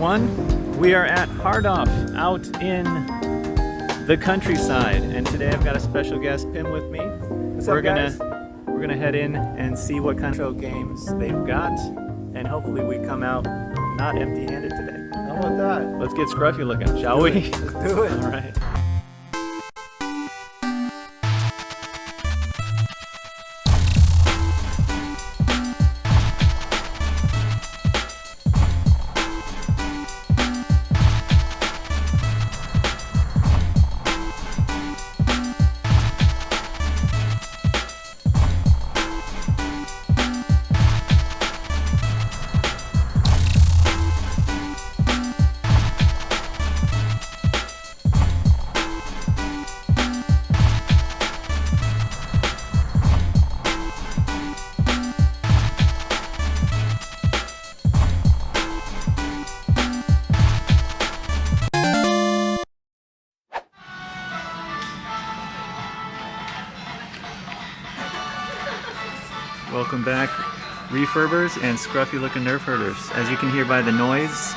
everyone. We are at Hardoff out in the countryside, and today I've got a special guest, Pim, with me. We're gonna head in and see what kind of games they've got, and hopefully we come out not empty-handed today. How about that? Let's get scruffy looking, shall we? Let's do it. All right. Welcome back, refurbers and scruffy looking nerf herders. As you can hear by the noise,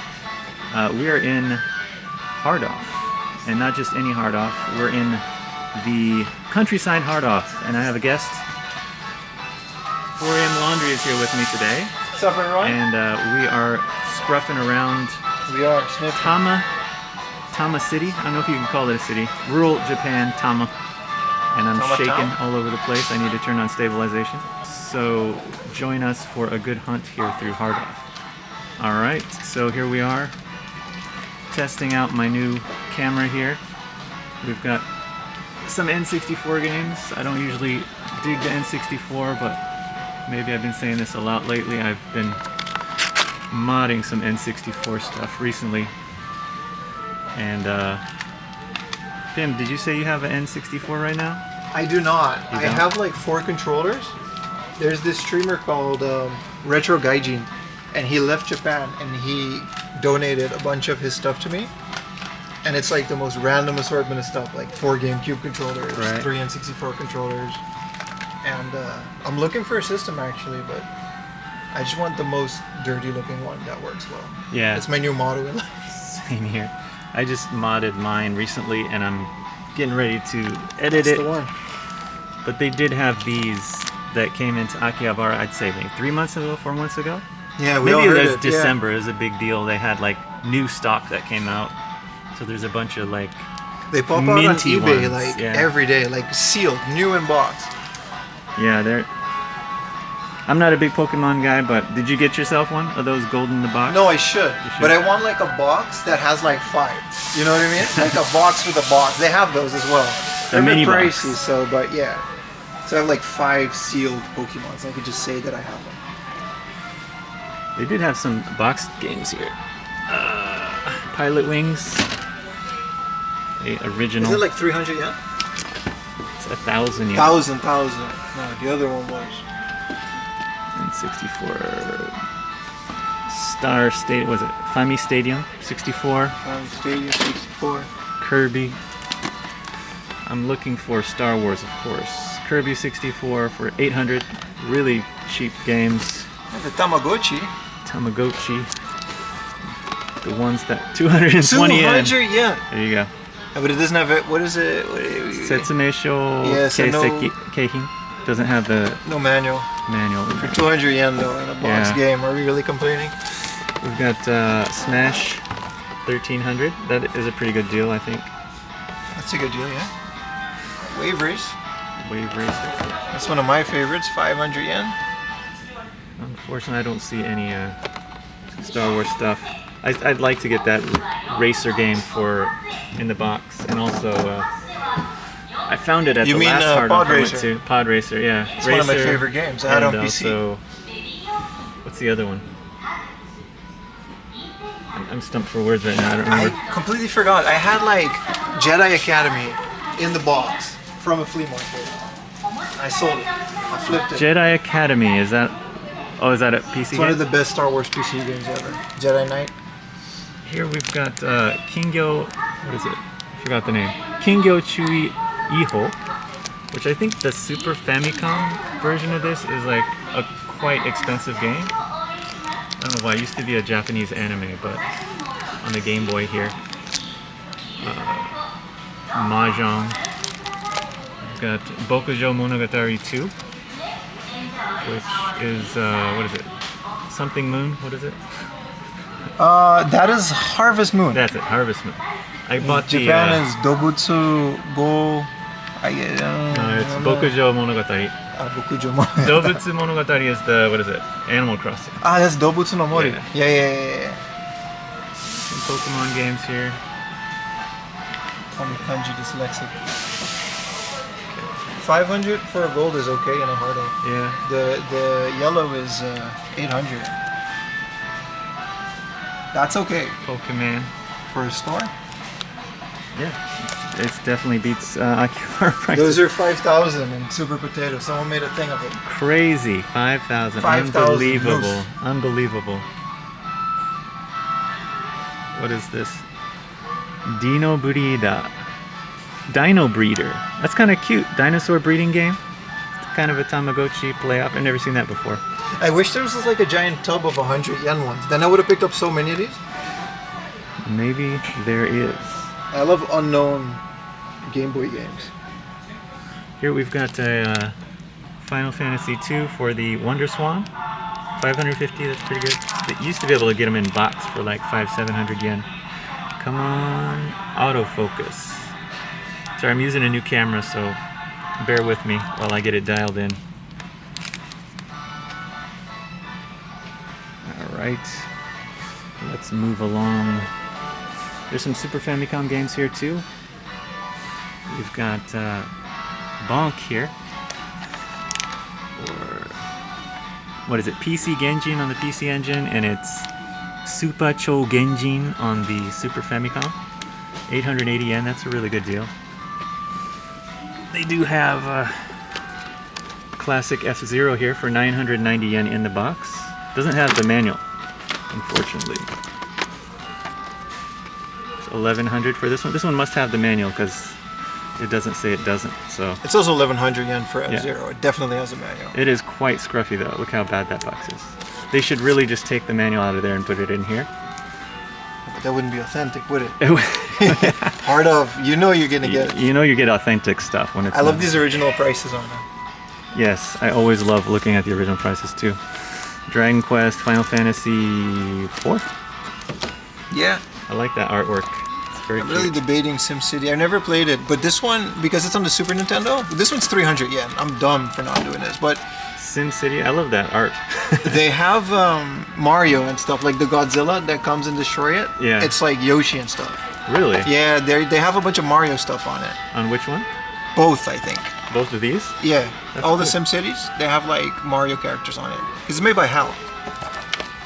we are in Hardoff, and not just any Hardoff, we're in the countryside Hardoff, and I have a guest. 4am Laundry is here with me today. What's up, everyone? And we are scruffing around Tama City. I don't know if you can call it a city. Rural Japan, Tama. And I'm shaking all over the place. I need to turn on stabilization. So join us for a good hunt here through Hardoff. Alright, so here we are, testing out my new camera here. We've got some N64 games. I don't usually dig the N64, but maybe I've been saying this a lot lately. I've been modding some N64 stuff recently. And Pim, did you say you have an N64 right now? I do not. I have like 4 controllers. There's this streamer called Retro Gaijin, and he left Japan and he donated a bunch of his stuff to me. And it's like the most random assortment of stuff, like 4 GameCube controllers, 3 N64 controllers. And I'm looking for a system actually, but I just want the most dirty looking one that works well. Yeah. It's my new motto in life. Same here. I just modded mine recently and I'm getting ready to edit That's it. the one. But they did have these that came into Akihabara, I'd say maybe 3 months ago, 4 months ago. Yeah, we maybe all heard it was it. December. It was a big deal. They had like new stock that came out. So there's a bunch of like they pop out on eBay ones. like every day, like sealed, new in box. Yeah, they're. I'm not a big Pokemon guy, but did you get yourself one of those gold in the box? No, I should. But I want like a box that has like 5. You know what I mean? Like a box with a box. They have those as well. They're a bit pricey, so but yeah. So I have like 5 sealed Pokemon. So I could just say that I have them. They did have some boxed games here. Pilot Wings. The original. Is it like 300 yen? It's 1,000 yen. 1,000. No, the other one was. And 64. Star State, was it Fami Stadium 64? Fami Stadium 64. Kirby. I'm looking for Star Wars, of course. Kirby 64 for 800. Really cheap games. And the Tamagotchi. The ones that 220 yen. 200 yen. There you go. Yeah, but it doesn't have it. What is it? Setsumeisho Keiseki Keihin. Doesn't have the manual. For 200 yen though in a box game. Are we really complaining? We've got Smash 1300. That is a pretty good deal, I think. That's a good deal, yeah. Wave Race. That's one of my favorites. 500 yen. Unfortunately, I don't see any Star Wars stuff. I'd like to get that racer game in the box, and also I found it at the last Hardoff I went to. Pod Racer, yeah. It's one of my favorite games. I had on PC. Also, what's the other one? I'm stumped for words right now. I don't remember. I completely forgot. I had like Jedi Academy in the box from a flea market. I sold it. I flipped it. Jedi Academy, is that? Oh, is that a PC game? It's one of the best Star Wars PC games ever. Jedi Knight. Here we've got Kingyo. What is it? I forgot the name. Kingyo Chui Iho, which I think the Super Famicom version of this is like a quite expensive game. I don't know why. It used to be a Japanese anime, but on the Game Boy here. Mahjong. We've got Bokujo Monogatari 2, which is, what is it? Something Moon? What is it? That is Harvest Moon. That's it, Harvest Moon. I bought Japan is Dobutsu Go. No, it's Bokujo Monogatari. Bokujo Monogatari. Dobutsu Monogatari is the, what is it? Animal Crossing. That's Dobutsu no Mori. Yeah. Yeah. Some Pokemon games here. I'm kanji dyslexic. 500 for a gold is okay in a Hardoff. Yeah. The yellow is 800. That's okay. Pokemon. For a store? Yeah. It definitely beats Akihabara prices. Those are 5,000 in Super Potato. Someone made a thing of it. Crazy. 5,000. 5,000 Unbelievable. loose. Unbelievable. What is this? Dino Breeder. Dino Breeder. That's kind of cute. Dinosaur breeding game. Kind of a Tamagotchi playoff. I've never seen that before. I wish there was like a giant tub of 100 yen ones. Then I would have picked up so many of these. Maybe there is. I love unknown Game Boy games. Here we've got a Final Fantasy II for the Wonder Swan. 550, that's pretty good. They used to be able to get them in box for like 500-700 yen. Come on, autofocus. Sorry, I'm using a new camera, so bear with me while I get it dialed in. Alright, let's move along. There's some Super Famicom games here too. We've got Bonk here. Or, what is it? PC Genjin on the PC Engine, and it's Super Cho Genjin on the Super Famicom. 880 yen, that's a really good deal. They do have classic F-Zero here for 990 yen in the box. Doesn't have the manual, unfortunately. It's 1100 for this one. This one must have the manual because it doesn't say it doesn't. So it's also 1100 yen for F-Zero. Yeah. It definitely has a manual. It is quite scruffy though. Look how bad that box is. They should really just take the manual out of there and put it in here. But that wouldn't be authentic, would it? Hardoff, you know you're gonna get. You know you get authentic stuff when it's. I love these original prices on them. Yes, I always love looking at the original prices too. Dragon Quest, Final Fantasy 4. Yeah. I like that artwork. It's very I'm cute. really debating SimCity. I've never played it, but this one, because it's on the Super Nintendo, this one's 300 yen. I'm dumb for not doing this, but SimCity, I love that art. They have Mario and stuff, like the Godzilla that comes and destroy it. Yeah. It's like Yoshi and stuff. Really? Yeah, they have a bunch of Mario stuff on it. On which one? Both, I think. Both of these? Yeah. That's all cool. The SimCities, they have like Mario characters on it. Because it's made by HAL.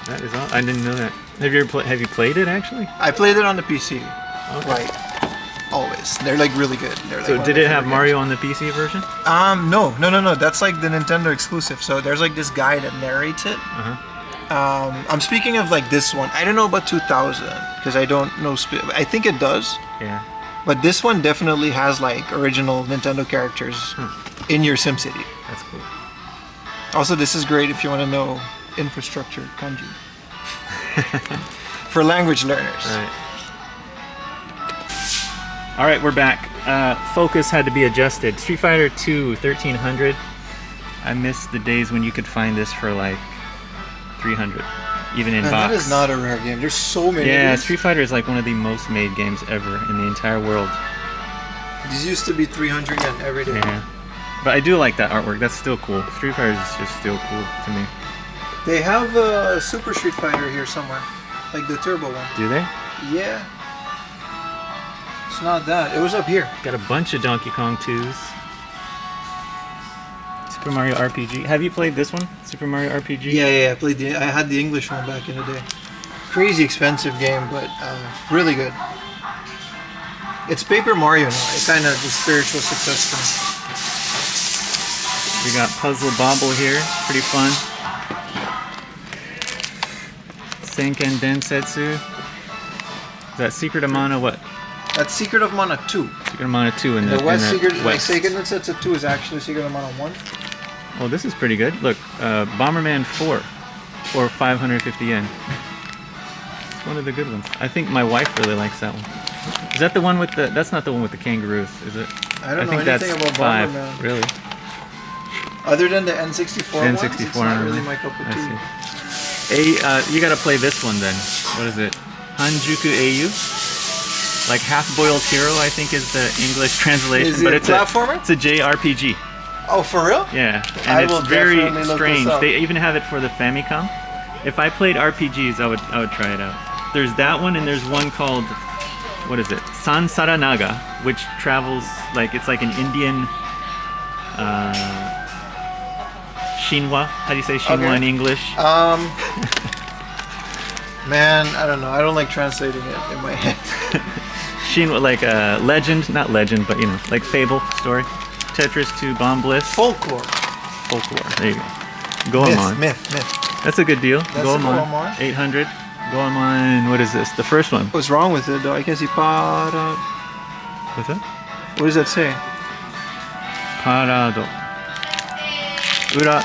That is all. I didn't know that. Have you played it actually? I played it on the PC. Okay. Like always. They're like really good. They're, like, so did it have Mario on the PC version? No. That's like the Nintendo exclusive. So there's like this guy that narrates it. I'm speaking of like this one. I don't know about 2000 because I don't know. I think it does. Yeah. But this one definitely has like original Nintendo characters in your SimCity. That's cool. Also, this is great if you want to know infrastructure kanji for language learners. All right, we're back. Focus had to be adjusted. Street Fighter 2 1300. I miss the days when you could find this for like 300, even in box. That is not a rare game. There's so many. Yeah, Street Fighter is like one of the most made games ever in the entire world. These used to be 300 yen every day. Yeah, but I do like that artwork. That's still cool. Street Fighter is just still cool to me. They have a Super Street Fighter here somewhere, like the Turbo one. Do they? Yeah. It's not that. It was up here. Got a bunch of Donkey Kong 2s. Super Mario RPG. Have you played this one? Super Mario RPG? Yeah. I had the English one back in the day. Crazy expensive game, but really good. It's Paper Mario now. It kind of the spiritual successor. We got Puzzle Bobble here. Pretty fun. Senken Densetsu. Is that Secret of Mana what? That's Secret of Mana 2. Secret of Mana 2 in the West. Secret, West. like Secret Densetsu 2 is actually Secret of Mana 1. Oh, this is pretty good. Look, Bomberman 4 for 550 yen. one of the good ones. I think my wife really likes that one. Is that the one with the? That's not the one with the kangaroos, is it? I don't know think anything that's about 5. Bomberman. Really? Other than the N64 ones, N64. it's not really my cup of I tea. see. You gotta play this one then. What is it? Hanjuku Eiyu? Like Half-Boiled Hero, I think is the English translation. Is it a platformer? It's a JRPG. Oh, for real? Yeah, and I it's will very definitely look this strange. up. They even have it for the Famicom. If I played RPGs, I would try it out. There's that one, and there's one called, what is it? Sansaranaga, which travels it's like an Indian Shinwa. How do you say Shinwa in English? Man, I don't know. I don't like translating it in my head. Shinwa, like a legend, not legend, but like fable story. Tetris 2, Bomb Bliss. Folklore. There you go. Goemon. Myth. That's a good deal. That's Goemon. a Goemon. 800. Goemon. What is this? The first one. What's wrong with it though? I can't see para. What's that? What does that say? Parado. Ura.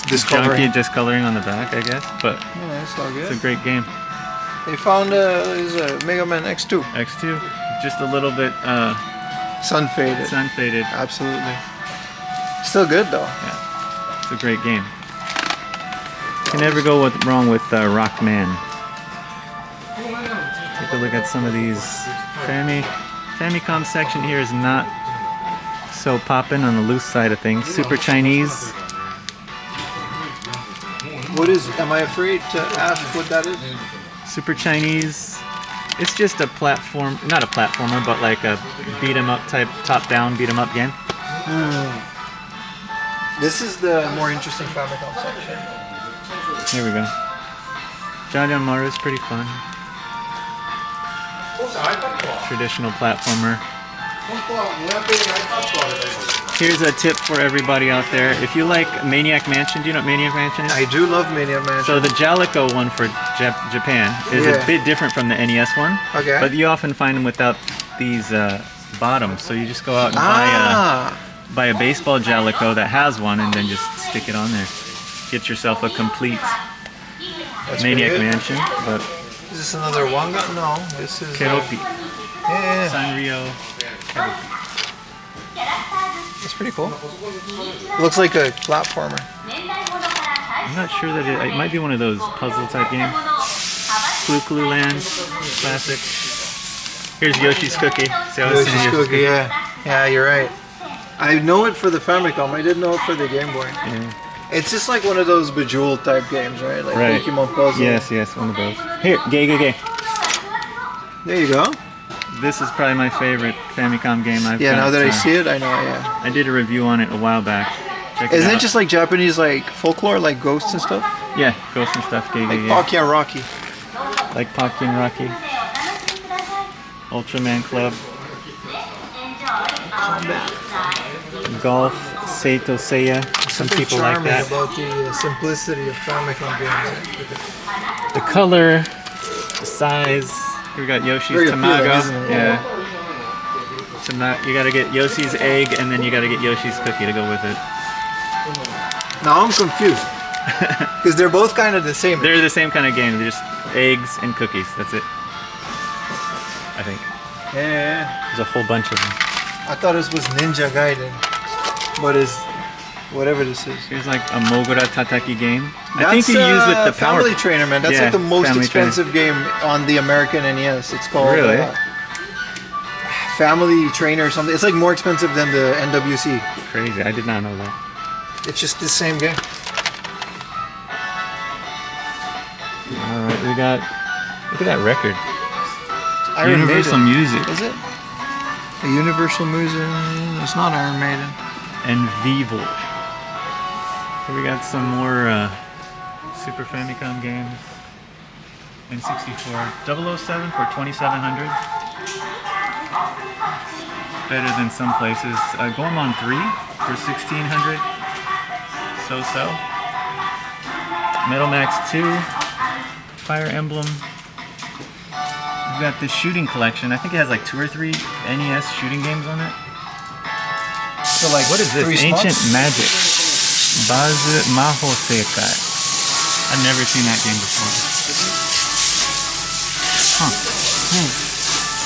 Junkie discoloring on the back, I guess. But Yeah, that's all good. it's a great game. They found is a Mega Man X2. X2. Just a little bit Sun faded. sun faded. Absolutely. Still good though. Yeah. It's a great game. Can never go wrong with Rockman. Take a look at some of these. Famicom section here is not so poppin' on the loose side of things. Super Chinese. Am I afraid to ask what that is? Super Chinese. It's just a platform, not a platformer, but like a beat 'em up type, top-down beat 'em up game. This is the more interesting Famicom section. Here we go. John Maru is pretty fun. Traditional platformer. Here's a tip for everybody out there. If you like Maniac Mansion, do you know what Maniac Mansion is? I do love Maniac Mansion. So the Jalico one for Japan is a bit different from the NES one. Okay. But you often find them without these bottoms. So you just go out and buy a baseball Jalico that has one and then just stick it on there. Get yourself a complete Maniac Mansion. But is this another Wanga? No, this is Keropi. Yeah. Sanrio. Keropi. It's pretty cool. Looks like a platformer. I'm not sure that it might be one of those puzzle type games. Clue Land, classic. Here's Yoshi's Cookie. See how it's Yoshi's Cookie, yeah. Yeah, you're right. I know it for the Famicom. I didn't know it for the Game Boy. Yeah. It's just like one of those Bejeweled type games, right? Like Pokemon Puzzle. Yes, one of those. Here, gay. There you go. This is probably my favorite Famicom game I've now that I see it, I know, yeah. I did a review on it a while back. Check Isn't it out. it just like Japanese like folklore, like ghosts and stuff? Yeah, ghosts and stuff. Gay. Like Pocky and Rocky. Like Pocky and Rocky. Ultraman Club. Golf, Seito Seiya. Some people like that. About the simplicity of Famicom games. The color, the size. Here we got Yoshi's Very Tamago. appealing, isn't it? Yeah. You gotta get Yoshi's egg and then you gotta get Yoshi's cookie to go with it. Now I'm confused. Because they're both kind of the same. They're the same kind of game. They're just eggs and cookies. That's it. I think. Yeah. There's a whole bunch of them. I thought this was Ninja Gaiden. But it's whatever this is. Here's like a Mogura Tataki game. I think you use with the power. Family Trainer, man. That's like the most expensive game on the American NES. It's called Family Trainer or something. It's like more expensive than the NWC. Crazy. I did not know that. It's just the same game. Alright, we got... Look at that record. Iron Universal Maiden. Music. Is it? A Universal Music. It's not Iron Maiden. And Vivo. Here we got some more Super Famicom games. N64. 007 for 2700. Better than some places. Goemon 3 for 1600. So. Metal Max 2. Fire Emblem. We've got this shooting collection. I think it has like 2 or 3 NES shooting games on it. So like what is this? Ancient Magic. Bazu Maho Seikai. I've never seen that game before. Huh.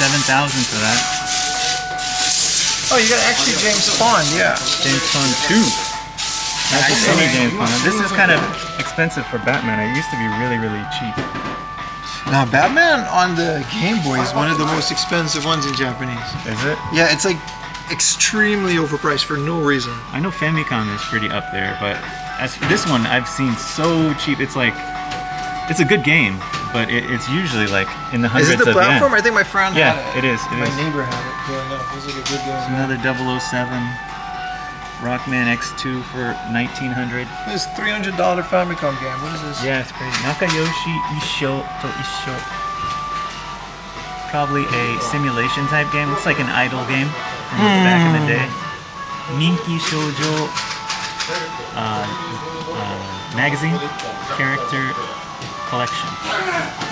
7,000 for that. Oh, you got actually James Bond, yeah. James Bond 2. Not just any James Bond. This is kind of expensive for Batman. It used to be really, really cheap. Now, Batman on the Game Boy is one of the most expensive ones in Japanese. Is it? Yeah, it's like extremely overpriced for no reason. I know Famicom is pretty up there, but as for this one, I've seen so cheap. It's like, it's a good game, but it's usually like in the hundreds of yen. Is it the yen. platform? I think my friend had it. Yeah, it is. My neighbor had it. Yeah, no, it was like a good game. Another 007. Rockman X2 for 1900. This $300 Famicom game. What is this? Yeah, it's crazy. Nakayoshi Isho to Isho. Probably a simulation type game. Looks like an idol game from back in the day. Ninki Shoujo magazine character collection.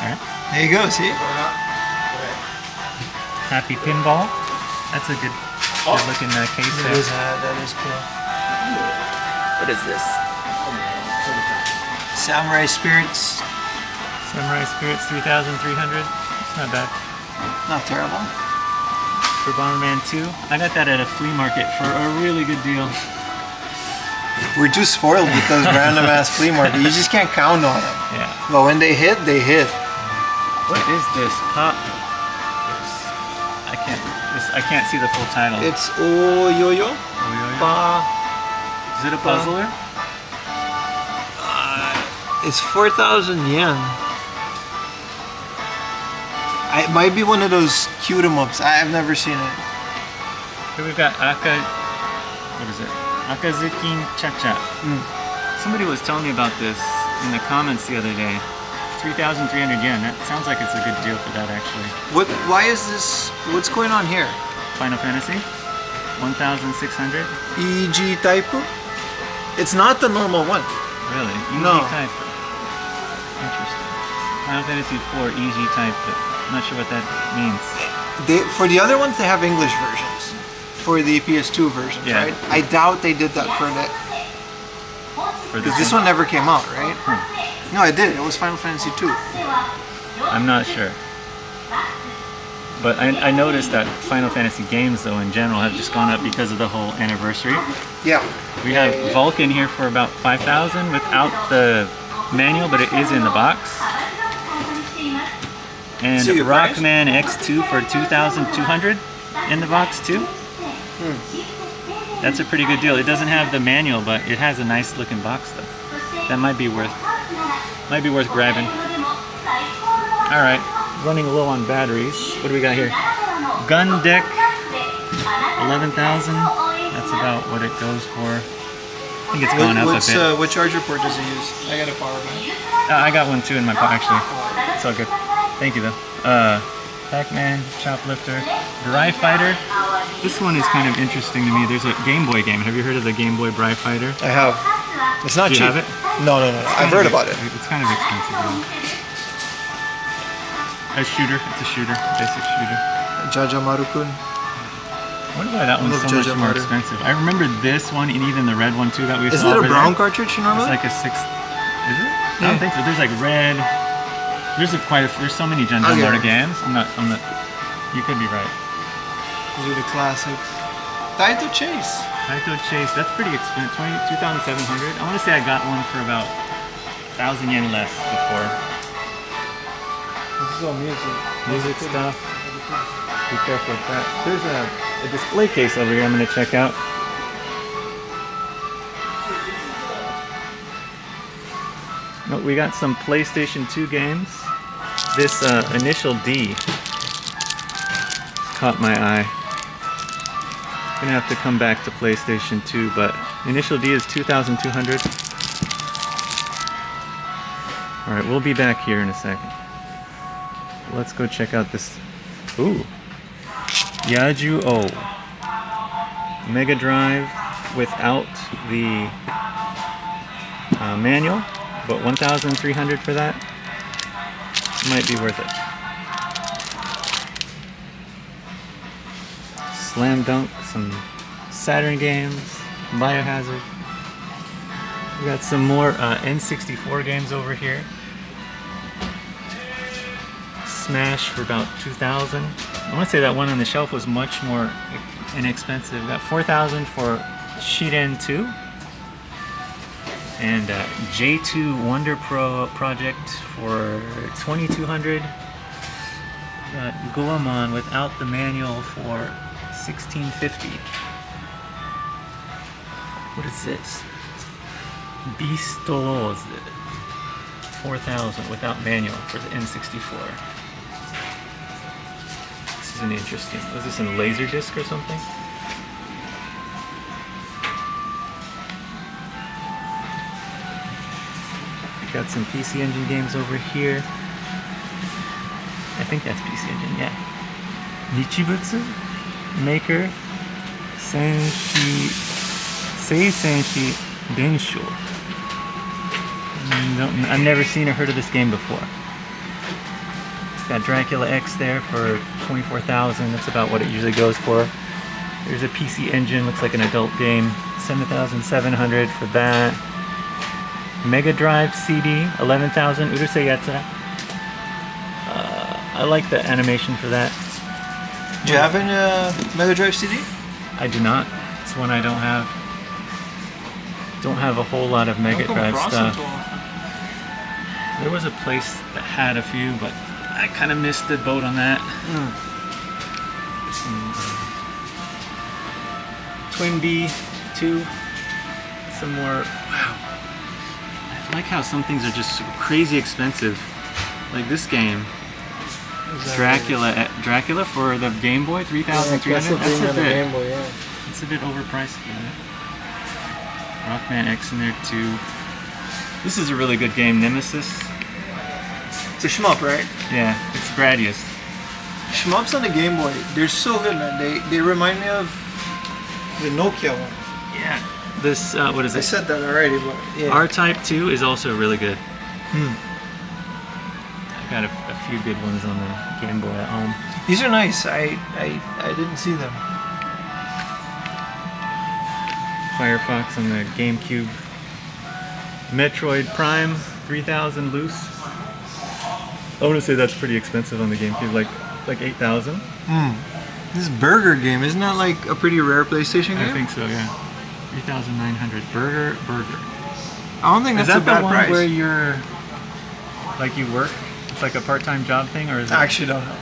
Alright. There you go, see? Happy Pinball. That's a good looking case there. That is cool. What is this? Samurai Spirits. Samurai Spirits 3,300. It's not bad. Not terrible. For Bomberman 2. I got that at a flea market for a really good deal. We're too spoiled with those random ass flea markets. You just can't count on them. Yeah. But when they hit, they hit. What is this? Pop. I can't see the full title. It's Oyoyo. Pa. Is it a puzzler? It's 4,000 yen. It might be one of those cute 'em ups. I've never seen it. Here we've got what is it? Akazukin Cha-Cha. Somebody was telling me about this in the comments the other day. 3,300 yen. That sounds like it's a good deal for that, actually. Why is this? What's going on here? Final Fantasy, 1,600. EG type? It's not the normal one. Really? No. EG type. Interesting. Final Fantasy 4 EG type, but I'm not sure what that means. For the other ones, they have English versions. For the PS2 versions, Yeah. right? I doubt they did that for that. Because this one never came out, right? No, it did. It was Final Fantasy 2. I'm not sure. But I noticed that Final Fantasy games, though, in general, have just gone up because of the whole anniversary. Yeah. We have Vulcan here for about 5,000 without the manual, but it is in the box. And Rockman X2 for 2,200 in the box too. That's a pretty good deal. It doesn't have the manual, but it has a nice looking box though. That might be worth grabbing. All right, running low on batteries. What do we got here? Gun deck, 11,000. That's about what it goes for. I think it's gone up a bit. What charger port does it use? I got a power bank. I got one too in my pocket actually. It's all good. Thank you though. Pac-Man, Choplifter, Bri Fighter. This one is kind of interesting to me. There's a Game Boy game. Have you heard of the Game Boy Bri Fighter? I have. It's not cheap. Do you have it? No. I've heard about it. It's kind of expensive though. A shooter. It's a shooter. Basic shooter. Jaja Maru-kun. I wonder why that one's so much more expensive. I remember this one and even the red one too that we saw. Is it a brown cartridge normally? It's like a 6. Is it? I don't think so. There's like red. There's so many Janjan Marta games. I'm not. You could be right. These are the classics. Taito Chase. Taito Chase. That's pretty expensive. 2,700. I want to say I got one for about 1,000 yen less before. This is all music. Music stuff. Be careful with that. There's a display case over here I'm going to check out. No, we got some PlayStation 2 games. This Initial D caught my eye. Gonna have to come back to PlayStation 2, but Initial D is 2,200. Alright, we'll be back here in a second. Let's go check out this. Ooh. Yaju O. Mega Drive without the manual, but 1,300 for that. Might be worth it. Slam Dunk, some Saturn games, Biohazard. We got some more N64 games over here. Smash for about 2,000. I want to say that one on the shelf was much more inexpensive. We got 4,000 for Shiren 2. And J2 Wonder Pro Project for 2,200. Got Goemon without the manual for 1,650. What is this? Beastolose, 4,000 without manual for the N64. This is an interesting. Was this in Laserdisc or something? We got some PC Engine games over here. I think that's PC Engine, yeah. Nichibutsu, Maker, Senshi Densho. I've never seen or heard of this game before. It's got Dracula X there for 24,000. That's about what it usually goes for. There's a PC Engine, looks like an adult game. 7,700 for that. Mega Drive CD, 11,000. Urusei Yatsura. I like the animation for that. Do you have a Mega Drive CD? I do not. It's one I don't have. Don't have a whole lot of Mega Drive stuff. There was a place that had a few, but I kind of missed the boat on that. Twin B2. Some more. Wow. I like how some things are just crazy expensive. Like this game. Dracula for the Game Boy, 3,300. That's a bit. Game Boy, yeah. It's a bit overpriced for that. Rockman X in there too. This is a really good game, Nemesis. It's a shmup, right? Yeah, it's Gradius. Shmups on the Game Boy, they're so good, man. They remind me of the Nokia one. Yeah. This, what is it? I said that already, but yeah. R-Type 2 is also really good. I got a few good ones on the Game Boy at home. These are nice. I didn't see them. Firefox on the GameCube. Metroid Prime, 3,000 loose. I want to say that's pretty expensive on the GameCube, like 8,000. This burger game, isn't that like a pretty rare PlayStation game? I think so, yeah. 3,900. Burger. I don't think that's a bad price. Is that the one where you're, like you work? It's like a part-time job thing, or is it? I actually don't know.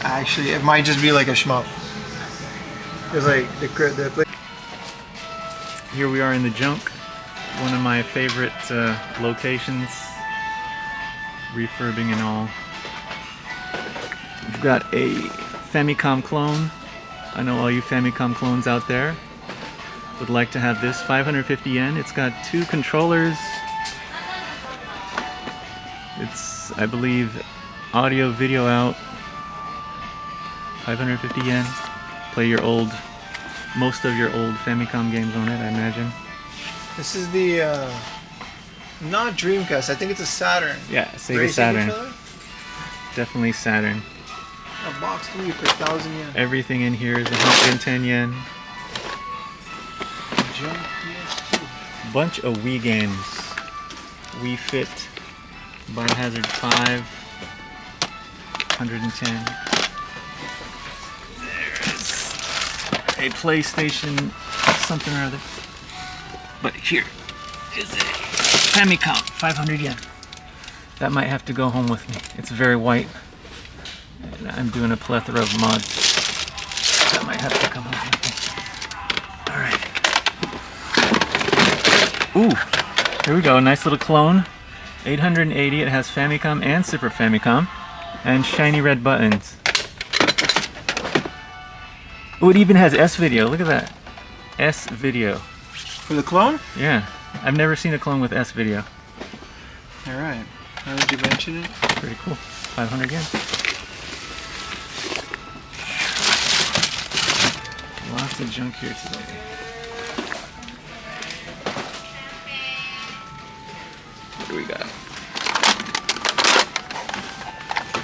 Actually, it might just be like a shmup. It's like the Here we are in the junk, one of my favorite locations, refurbing and all. We've got a Famicom clone. I know all you Famicom clones out there would like to have this. 550 yen. It's got 2 controllers. It's, I believe, audio, video out. 550 yen. Play your most of your old Famicom games on it, I imagine. This is the, not Dreamcast, I think it's a Saturn. Yeah, Sega Saturn. Controller? Definitely Saturn. A box 3 for 1,000 yen. Everything in here is 110 yen. Junk PS2. Bunch of Wii games. Wii Fit, Biohazard 5, 110. A PlayStation something or other. But here is a Famicom, 500 yen. That might have to go home with me. It's very white. And I'm doing a plethora of mods. That might have to come home with me. Alright. Ooh, here we go. Nice little clone. 880. It has Famicom and Super Famicom. And shiny red buttons. Oh, it even has S-Video. Look at that. S-Video. For the clone? Yeah. I've never seen a clone with S-Video. Alright. How did you mention it? Pretty cool. 500 yen. Lots of junk here today. What do we got?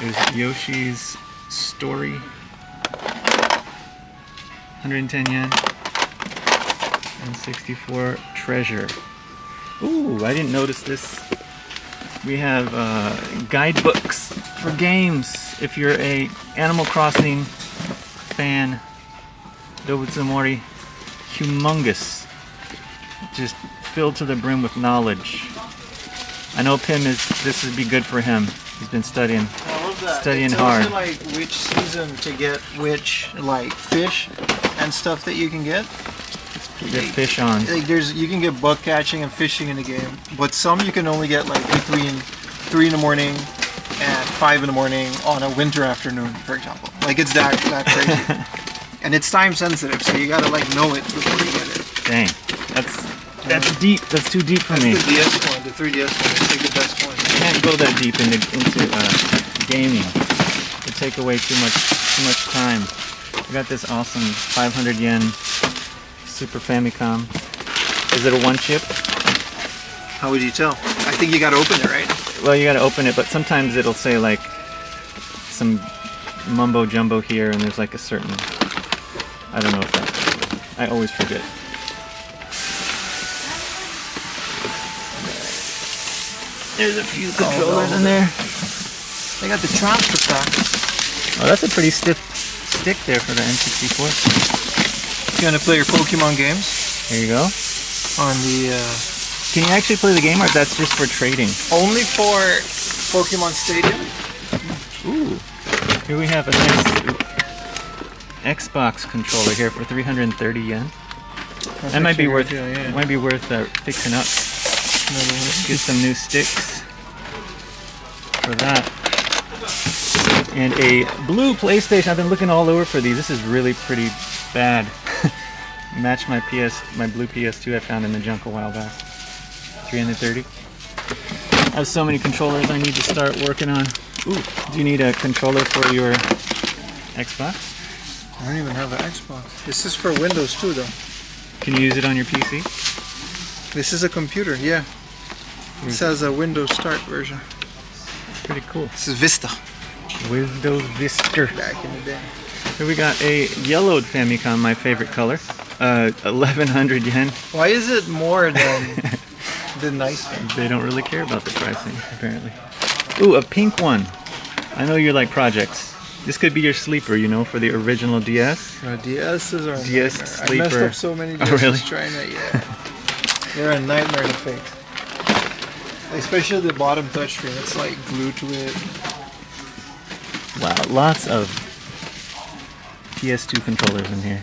There's Yoshi's Story. 110 yen. And 64 treasure. Ooh, I didn't notice this. We have guidebooks for games. If you're a Animal Crossing fan, Dobutsumori, humongous. Just filled to the brim with knowledge. I know this would be good for him. He's been studying. I love that. Studying it hard. tells you, like, which season to get which, like, fish and stuff that you can get. Get fish on. Like, you can get bug catching and fishing in the game, but some you can only get like between 3 in the morning and 5 in the morning on a winter afternoon, for example. Like, it's that crazy. And it's time sensitive, so you gotta like know it before you get it. Dang, that's deep. That's too deep for me. That's the DS one, the 3DS one. It's like the best one. You can't go that deep into gaming. It would take away too much time. I got this awesome 500 yen Super Famicom. Is it a one chip? How would you tell? I think you gotta open it, right? Well, you gotta open it, but sometimes it'll say like some mumbo jumbo here, and there's like a certain, I don't know if that, I always forget. There's a few controllers in there. They got the transfer pack. Oh, that's a pretty stiff stick there for the N64. You want to play your Pokemon games? There you go. On the. Can you actually play the game, or that's just for trading? Only for Pokemon Stadium. Ooh. Here we have a nice Xbox controller here for 330 yen. That might be worth. Might be worth fixing up. Get some new sticks for that. And a blue PlayStation. I've been looking all over for these. This is really pretty bad. Match my blue PS2 I found in the junk a while back. 330. I have so many controllers I need to start working on. Ooh, do you need a controller for your Xbox? I don't even have an Xbox. This is for Windows too, though. Can you use it on your PC? This is a computer, yeah. This has a Windows Start version. Pretty cool. This is Vista. Windows Vista. Back in the day. Here we got a yellowed Famicom, my favorite color. 1100 yen. Why is it more than the nice one? They don't really care about the pricing, apparently. Ooh, a pink one. I know you like projects. This could be your sleeper, you know, for the original DS. DSs are a DS nightmare. sleeper. I messed up so many DSs really? trying it, yeah. They're a nightmare to fix. Especially the bottom touchscreen, it's like glued to it. Wow, lots of PS2 controllers in here.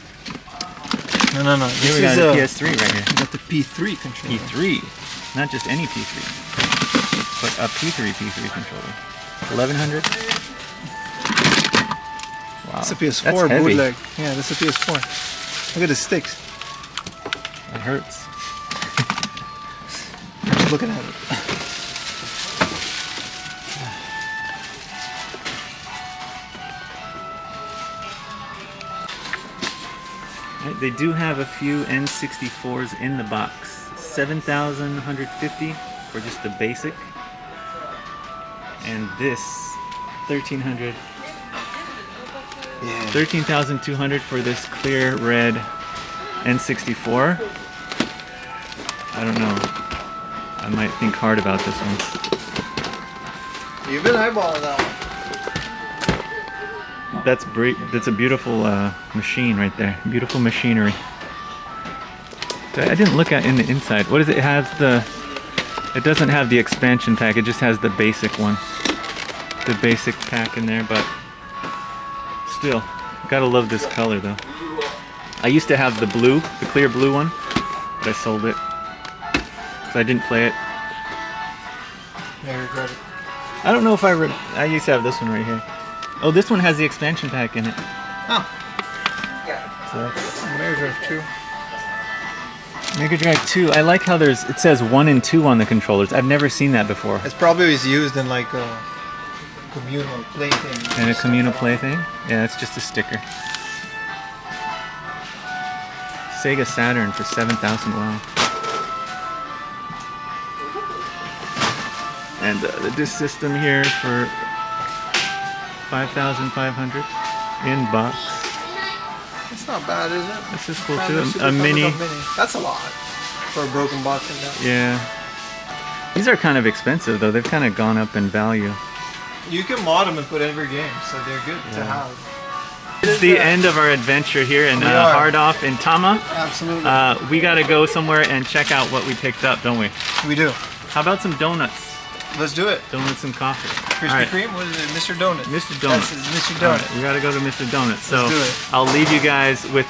No. Here we got a PS3 right here. You got the P3 controller. P3, not just any P3, but a P3 controller. 1100. Wow, It's a PS4 that's heavy. bootleg. Yeah, that's a PS4. Look at the sticks. It hurts. I'm just looking at it. Right, they do have a few N64s in the box. 7,150 for just the basic, and this 1,300. Yeah. 13,200 for this clear red N64. I don't know. I might think hard about this one. You've been eyeballing that one. That's great. That's a beautiful machine right there. Beautiful machinery. I didn't look at in the inside. What does it have? It doesn't have the expansion pack. It just has the basic one. The basic pack in there, but still, gotta love this color though. I used to have the clear blue one, but I sold it because I didn't play it. I regret it. I don't know if I used to have this one right here. Oh, this one has the expansion pack in it. Oh. So that's Mega Drive 2. Mega Drive 2. I like how it says 1 and 2 on the controllers. I've never seen that before. It's probably used in like a communal play thing. In a communal play thing? Yeah, it's just a sticker. Sega Saturn for 7,000. Wow. And the disc system here for 5,500 in box. It's not bad, is it? This is cool too. A mini. That's a lot. for a broken box like that. Yeah. These are kind of expensive though. They've kind of gone up in value. You can mod them and put in your game, so they're good to have. It's the end of our adventure here in Hardoff in Tama. Absolutely. We gotta go somewhere and check out what we picked up, don't we? We do. How about some donuts? Let's do it. Donuts and coffee. Krispy Kreme? What is it? Mr. Donut. Mr. Donut. That's Mr. Donut. Right, we gotta go to Mr. Donut. So Let's do it. I'll leave you guys with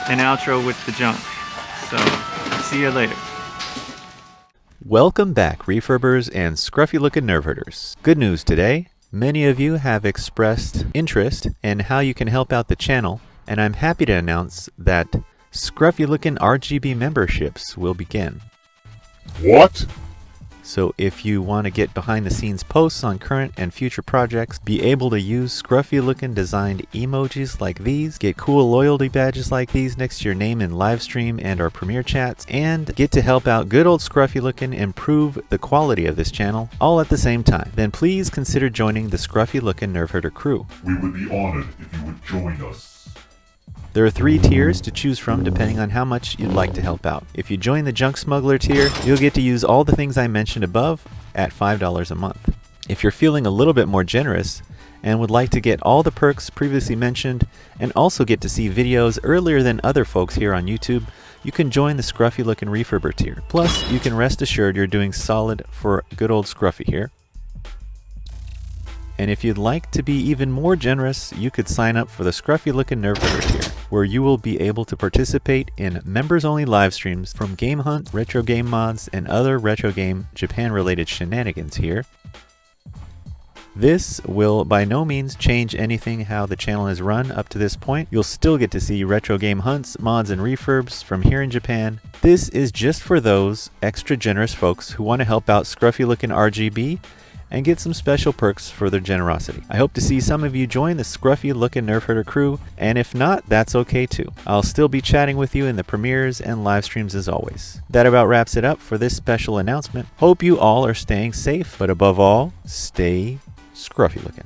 an outro with the junk. So see you later. Welcome back, refurbers and scruffy looking nerve herders. Good news today. Many of you have expressed interest in how you can help out the channel, and I'm happy to announce that scruffy looking RGB memberships will begin. What? So if you want to get behind the scenes posts on current and future projects, be able to use scruffy looking designed emojis like these, get cool loyalty badges like these next to your name in live stream and our premiere chats, and get to help out good old scruffy looking improve the quality of this channel all at the same time, then please consider joining the scruffy looking nerve herder crew. We would be honored if you would join us. There are 3 tiers to choose from depending on how much you'd like to help out. If you join the Junk Smuggler tier, you'll get to use all the things I mentioned above at $5 a month. If you're feeling a little bit more generous and would like to get all the perks previously mentioned and also get to see videos earlier than other folks here on YouTube, you can join the Scruffy Lookin' Refurber tier. Plus, you can rest assured you're doing solid for good old Scruffy here. And if you'd like to be even more generous, you could sign up for the Scruffy Lookin' Nerve Herder tier, where you will be able to participate in members-only live streams from Game Hunt, retro game mods, and other retro game Japan-related shenanigans here. This will by no means change anything how the channel is run up to this point. You'll still get to see retro game hunts, mods, and refurbs from here in Japan. This is just for those extra generous folks who want to help out Scruffy Lookin' RGB and get some special perks for their generosity. I hope to see some of you join the Scruffy Lookin' Nerve Herder crew, and if not, that's okay too. I'll still be chatting with you in the premieres and live streams as always. That about wraps it up for this special announcement. Hope you all are staying safe, but above all, stay scruffy looking.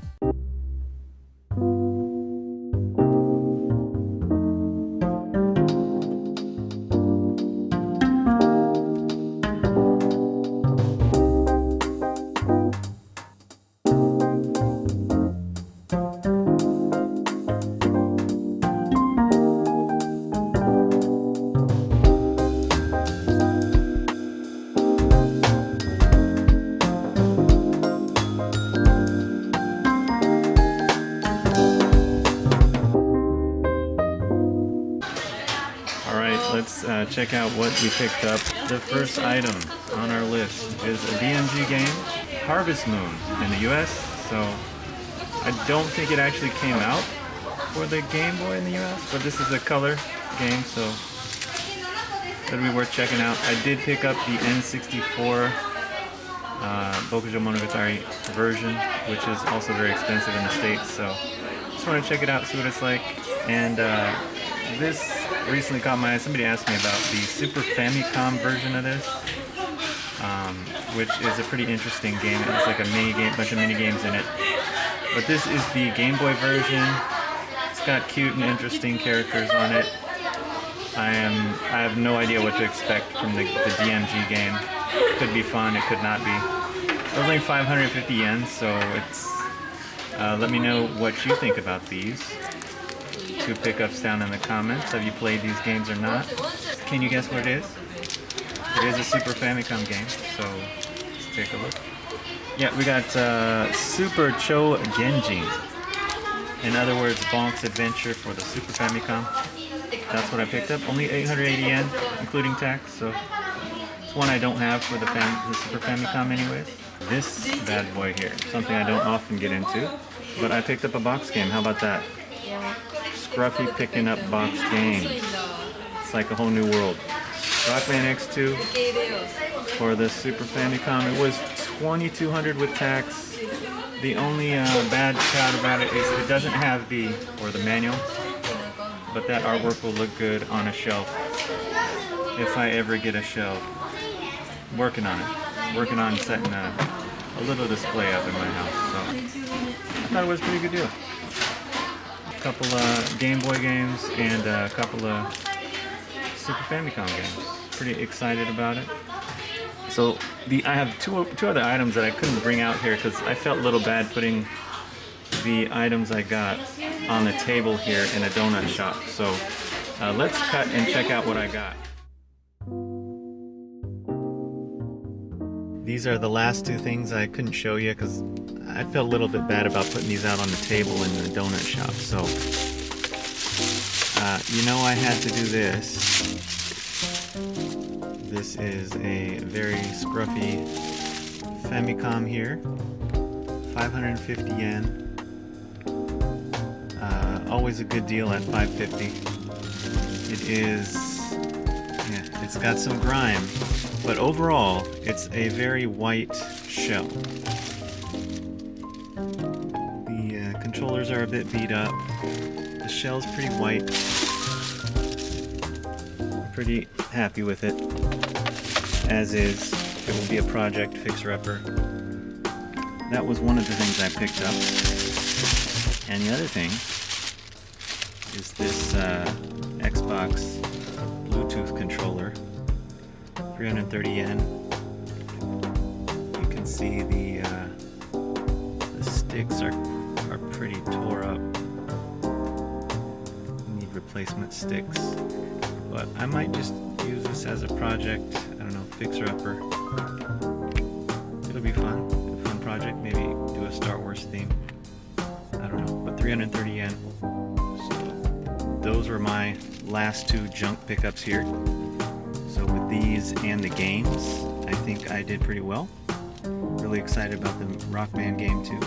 Let's check out what we picked up. The first item on our list is a DMG game, Harvest Moon, in the US. So I don't think it actually came out for the Game Boy in the US, but this is a color game, so that'll be worth checking out. I did pick up the N64 Bokujo Monogatari version, which is also very expensive in the States, so just want to check it out, see what it's like. And this recently caught my eye. Somebody asked me about the Super Famicom version of this, which is a pretty interesting game. It's like a mini game, bunch of mini games in it. But this is the Game Boy version. It's got cute and interesting characters on it. I have no idea what to expect from the DMG game. It could be fun, it could not be. It was only 550 yen, so it's. Let me know what you think about these. 2 pickups down in the comments. Have you played these games or not? Can you guess what it is? It is a Super Famicom game, so let's take a look. Yeah, we got Super Cho Genjin. In other words, Bonk's Adventure for the Super Famicom. That's what I picked up. Only 880 yen, including tax, so it's one I don't have for the Super Famicom anyways. This bad boy here, something I don't often get into, but I picked up a box game. How about that? Scruffy picking up box games. It's like a whole new world. Rockman X2 for the Super Famicom. It was $2,200 with tax. The only bad part about it is it doesn't have the manual, but that artwork will look good on a shelf if I ever get a shelf. Working on it. Working on setting a little display up in my house. So I thought it was a pretty good deal. A couple of Game Boy games and a couple of Super Famicom games. pretty excited about it. So I have two other items that I couldn't bring out here because I felt a little bad putting the items I got on the table here in a donut shop. So let's cut and check out what I got. These are the last two things I couldn't show you because I felt a little bit bad about putting these out on the table in the donut shop. So, you know I had to do this. This is a very scruffy Famicom here. 550 yen. Always a good deal at 550. It is, yeah, it's got some grime, but overall, it's a very white shell. The controllers are a bit beat up. The shell's pretty white. I'm pretty happy with it. As is, it will be a project fixer-upper. That was one of the things I picked up. And the other thing is this Xbox Bluetooth controller. 330 yen. You can see the sticks are pretty tore up. Need replacement sticks. But I might just use this as a project, I don't know, fixer-upper. It'll be fun. A fun project. Maybe do a Star Wars theme. I don't know. But 330 yen. So those were my last two junk pickups here. So with these and the games, I think I did pretty well. Really excited about the Rockman game too.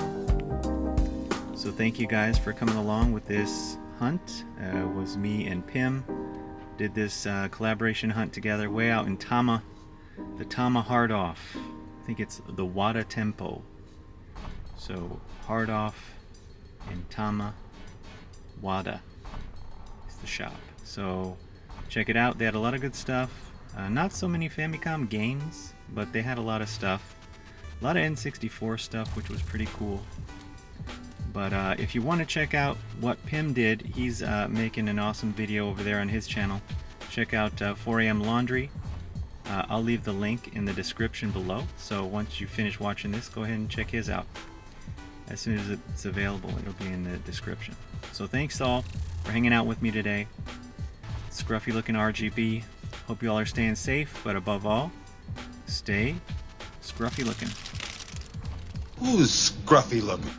So thank you guys for coming along with this hunt. It was me and Pim. Did this collaboration hunt together way out in Tama, the Tama Hardoff. I think it's the Wada Tempo. So Hardoff in Tama, Wada is the shop. So check it out. They had a lot of good stuff. Not so many Famicom games, but they had a lot of stuff. A lot of N64 stuff, which was pretty cool. But if you want to check out what Pim did, he's making an awesome video over there on his channel. Check out 4am Laundry. I'll leave the link in the description below. So once you finish watching this, go ahead and check his out. As soon as it's available, it'll be in the description. So thanks all for hanging out with me today. Scruffy looking RGB. Hope you all are staying safe, but above all, stay scruffy looking. Who's scruffy looking?